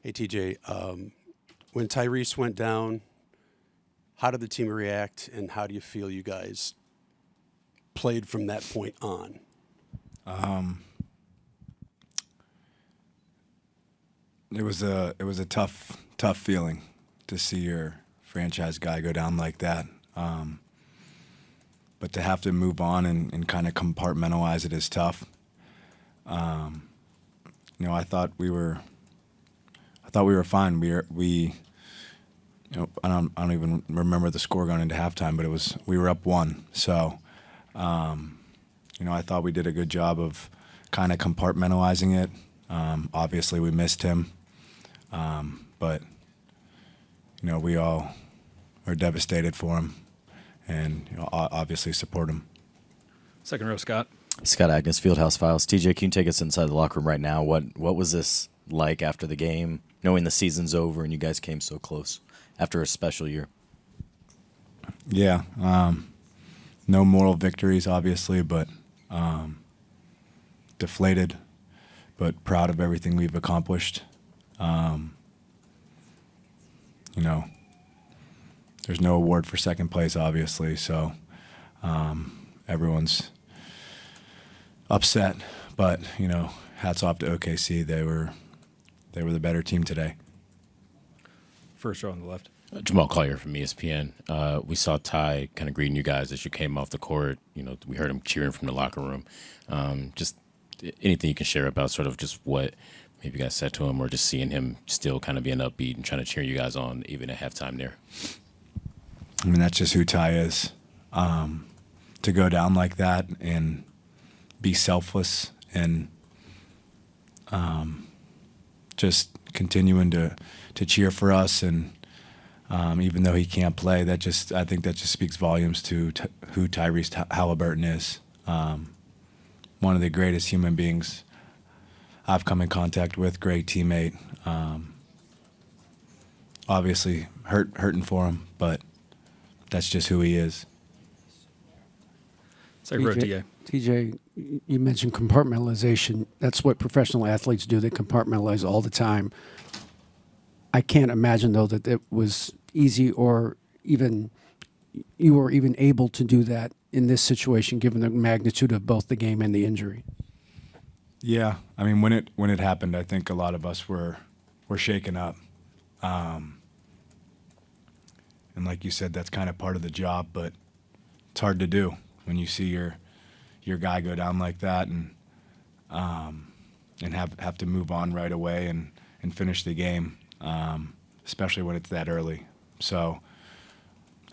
Hey, TJ, when Tyrese went down, how did the team react, and how do you feel you guys played from that point on? It was a tough feeling to see your franchise guy go down like that. But to have to move on and kind of compartmentalize it is tough. I thought we were fine. I don't even remember the score going into halftime, but we were up 1. So, I thought we did a good job of kind of compartmentalizing it. Obviously, we missed him, but we all are devastated for him, and obviously support him. Second row, Scott. Scott Agnes, Fieldhouse Files. TJ, can you take us inside the locker room right now? What was this like after the game, knowing the season's over and you guys came so close after a special year? Yeah, no moral victories, obviously, but deflated, but proud of everything we've accomplished. There's no award for second place, obviously, so everyone's upset. But hats off to OKC. They were the better team today. First row on the left. Jamal Collier from ESPN. We saw Ty kind of greeting you guys as you came off the court. We heard him cheering from the locker room. Just anything you can share about sort of just what maybe you guys said to him, or just seeing him still kind of being upbeat and trying to cheer you guys on even at halftime there. I mean, that's just who Ty is. To go down like that and be selfless and just continuing to cheer for us, and even though he can't play, I think that just speaks volumes to who Tyrese Halliburton is. One of the greatest human beings I've come in contact with, great teammate. Obviously hurting for him, but that's just who he is. Second row, DA. TJ, you mentioned compartmentalization. That's what professional athletes do. They compartmentalize all the time. I can't imagine, though, that it was easy or even you were even able to do that in this situation, given the magnitude of both the game and the injury. Yeah, I mean, when it happened, I think a lot of us were shaken up. And like you said, that's kind of part of the job, but it's hard to do when you see your guy go down like that and have to move on right away and finish the game, especially when it's that early. So,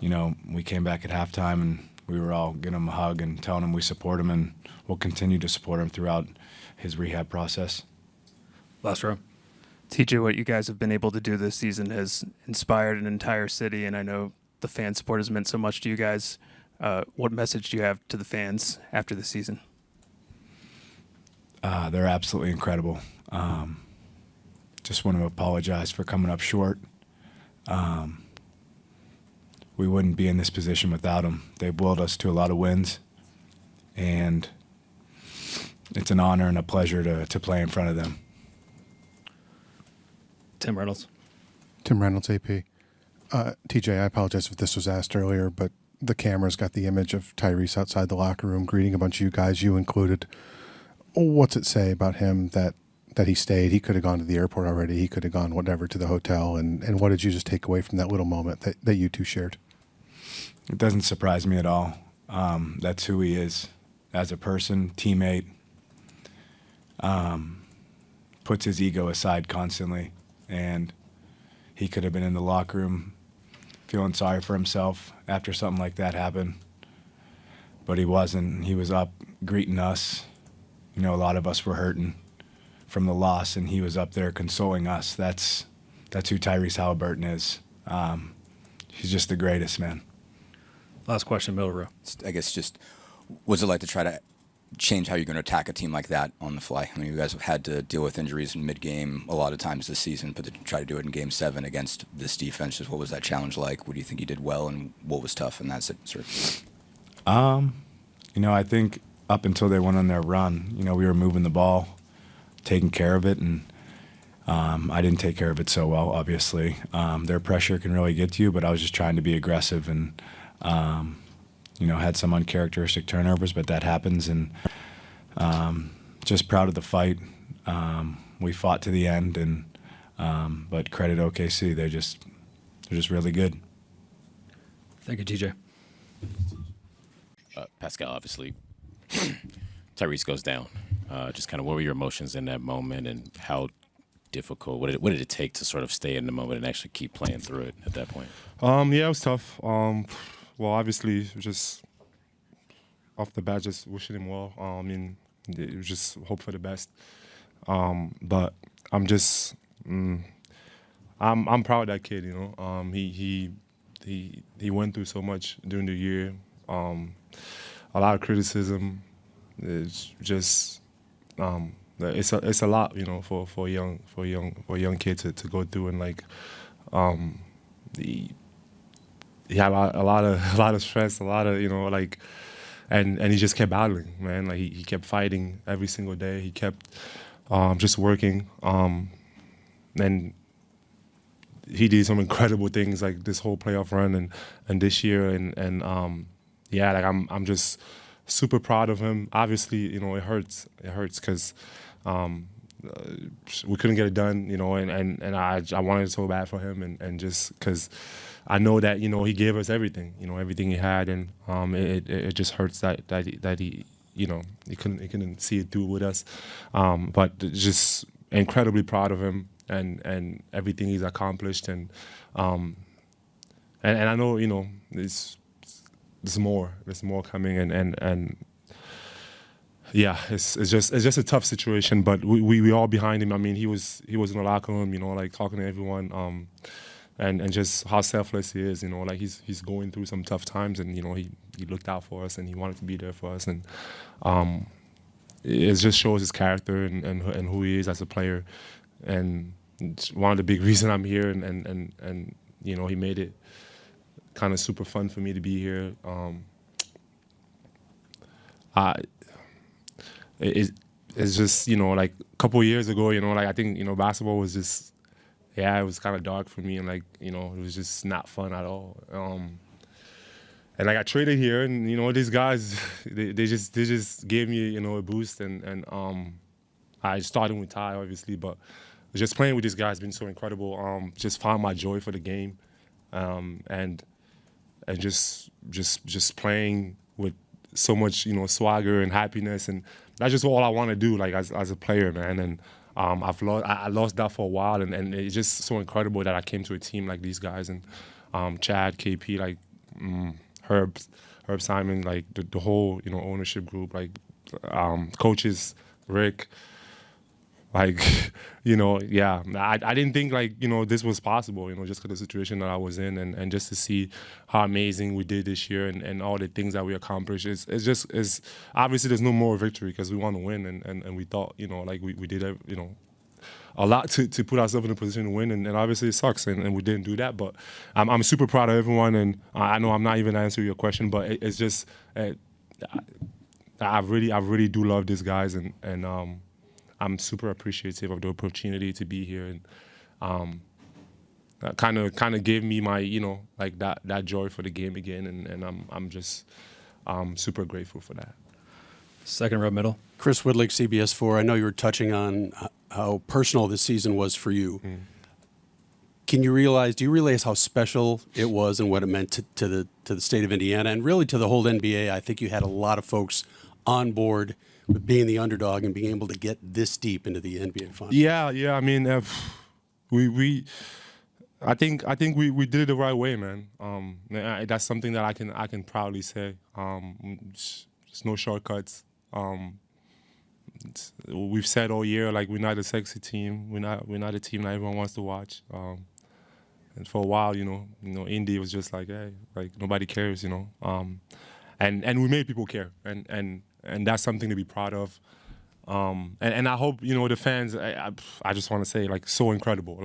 we came back at halftime and we were all giving him a hug and telling him we support him, and we'll continue to support him throughout his rehab process. Last row. TJ, what you guys have been able to do this season has inspired an entire city, and I know the fan support has meant so much to you guys. What message do you have to the fans after the season? They're absolutely incredible. Just want to apologize for coming up short. We wouldn't be in this position without them. They've willed us to a lot of wins, and it's an honor and a pleasure to play in front of them. Tim Reynolds. Tim Reynolds, AP. TJ, I apologize if this was asked earlier, but the cameras got the image of Tyrese outside the locker room greeting a bunch of you guys, you included. What's it say about him that he stayed? He could have gone to the airport already. He could have gone whatever to the hotel. And what did you just take away from that little moment that you two shared? It doesn't surprise me at all. That's who he is as a person, teammate. Puts his ego aside constantly, and he could have been in the locker room feeling sorry for himself after something like that happened, but he wasn't. He was up greeting us. A lot of us were hurting from the loss, and he was up there consoling us. That's who Tyrese Halliburton is. He's just the greatest, man. Last question, middle row. I guess just, what's it like to try to change how you're going to attack a team like that on the fly? I mean, you guys have had to deal with injuries in mid-game a lot of times this season, but to try to do it in Game 7 against this defense, just what was that challenge like? What do you think you did well, and what was tough in that sort? I think up until they went on their run, we were moving the ball, taking care of it, and I didn't take care of it so well, obviously. Their pressure can really get to you, but I was just trying to be aggressive and, had some uncharacteristic turnovers, but that happens. And just proud of the fight. We fought to the end, and but credit OKC. They're just really good. Thank you, TJ. Pascal, obviously, Tyrese goes down. Just kind of what were your emotions in that moment, and how difficult? What did it take to sort of stay in the moment and actually keep playing through it at that point? Yeah, it was tough. Well, obviously, just off the bat, just wishing him well. I mean, it was just hope for the best. But I'm just, I'm proud of that kid. He went through so much during the year. A lot of criticism. It's just, it's a lot, for a young kid to go through, and he had a lot of stress, a lot of and he just kept battling, man. Like he kept fighting every single day. He kept just working, and he did some incredible things like this whole playoff run and this year, and I'm just super proud of him. Obviously, it hurts because we couldn't get it done, and I wanted it so bad for him, and just because I know that he gave us everything, everything he had, and it just hurts that he he couldn't see it through with us, but just incredibly proud of him and everything he's accomplished, and I know there's more coming, and yeah, it's just a tough situation, but we all behind him. I mean, he was in the locker room, talking to everyone, and just how selfless he is, he's going through some tough times, and he looked out for us, and he wanted to be there for us, and it just shows his character and who he is as a player, and it's one of the big reasons I'm here, and he made it kind of super fun for me to be here. It's just a couple of years ago, I think basketball was just it was kind of dark for me, and it was just not fun at all. And I got traded here, and these guys they just gave me a boost, and I started with Ty obviously, but just playing with these guys has been so incredible. Just found my joy for the game, and just playing with so much swagger and happiness, and that's just all I want to do as a player, man. And I lost that for a while, and it's just so incredible that I came to a team like these guys, and Chad, KP, Herb Simon, the whole ownership group, coaches, Rick. I didn't think this was possible, just because of the situation that I was in, and just to see how amazing we did this year, and all the things that we accomplished. It's obviously there's no more victory because we want to win, and we thought we did a lot to put ourselves in a position to win, and obviously it sucks, and we didn't do that. But I'm super proud of everyone, and I know I'm not even answering your question, but it's just I really do love these guys, and I'm super appreciative of the opportunity to be here, and kind of gave me my that joy for the game again, and I'm just super grateful for that. Second row middle. Chris Woodlick, CBS4. I know you were touching on how personal this season was for you. Do you realize how special it was and what it meant to the state of Indiana and really to the whole NBA? I think you had a lot of folks on board with being the underdog and being able to get this deep into the NBA Finals. Yeah. I mean, I think we did it the right way, man. That's something that I can proudly say. There's no shortcuts. We've said all year we're not a sexy team. We're not a team that everyone wants to watch. And for a while, Indy was just hey, nobody cares, and we made people care, and that's something to be proud of. And I hope the fans. I just want to say so incredible.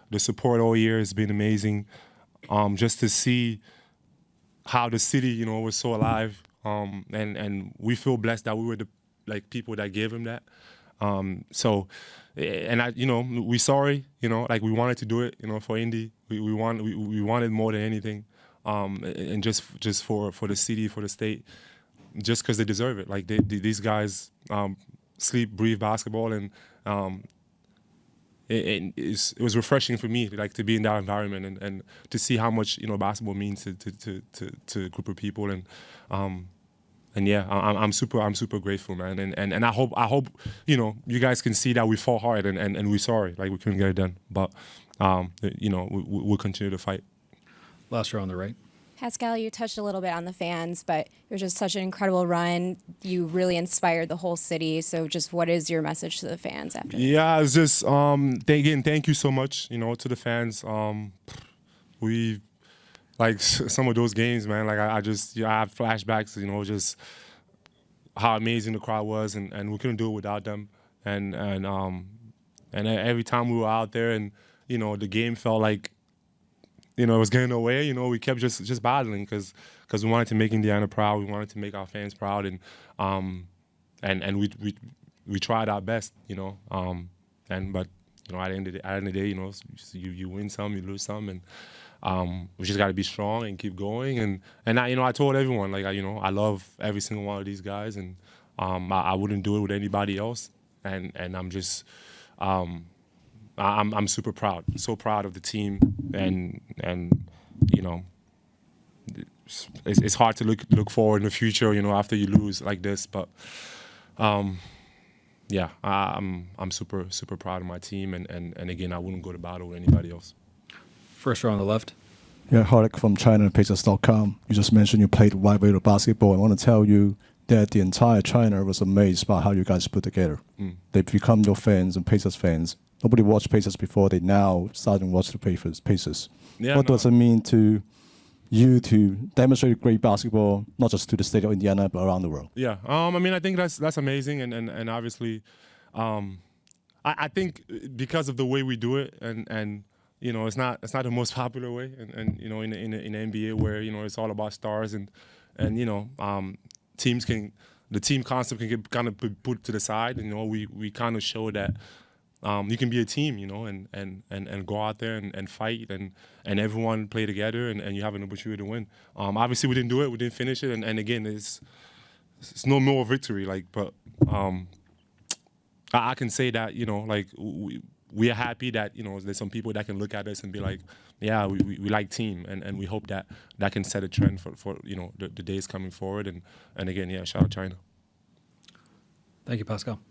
The support all year has been amazing. Just to see how the city was so alive. And we feel blessed that we were the people that gave him that. So, and we sorry, like we wanted to do it, for Indy. We wanted more than anything, and just for the city, for the state, just because they deserve it. Like these guys sleep, breathe basketball, and it was refreshing for me, like to be in that environment and to see how much basketball means to a group of people, and yeah, I'm super grateful, man, and I hope you guys can see that we fought hard and we're sorry, like we couldn't get it done, but we'll continue to fight. Last row on the right. Pascal, you touched a little bit on the fans, but it was just such an incredible run. You really inspired the whole city. So just what is your message to the fans after this? Yeah, it's just, thank you so much, to the fans. We, like, some of those games, man, like, I have flashbacks, just how amazing the crowd was, and we couldn't do it without them. And every time we were out there and, the game felt like, it was getting away. We kept just battling because we wanted to make Indiana proud. We wanted to make our fans proud, and we tried our best. But at the end of the day, you win some, you lose some, and we just got to be strong and keep going. And I told everyone, like, I love every single one of these guys, and I wouldn't do it with anybody else. And I'm just. I'm super proud, so proud of the team, and it's hard to look forward in the future, after you lose like this. But yeah, I'm super proud of my team, and again, I wouldn't go to battle with anybody else. First row on the left. Yeah, Hardik from ChinaPacers.com. You just mentioned you played wide variety of basketball. I want to tell you that the entire China was amazed by how you guys put together. They've become your fans and Pacers fans. Nobody watched Pacers before. They now starting to watch the Pacers. Yeah, what does it mean to you to demonstrate great basketball, not just to the state of Indiana, but around the world? Yeah, I think that's amazing, and obviously, I think because of the way we do it, and it's not the most popular way, and in the NBA where it's all about stars, and the team concept can get kind of put to the side, and we kind of show that. You can be a team, and go out there and fight and everyone play together and you have an opportunity to win. Obviously, we didn't do it. We didn't finish it. And again, it's no more victory. But I can say that, we are happy that, there's some people that can look at us and be like, yeah, we like team. And we hope that can set a trend for the days coming forward. And again, yeah, shout out China. Thank you, Pascal.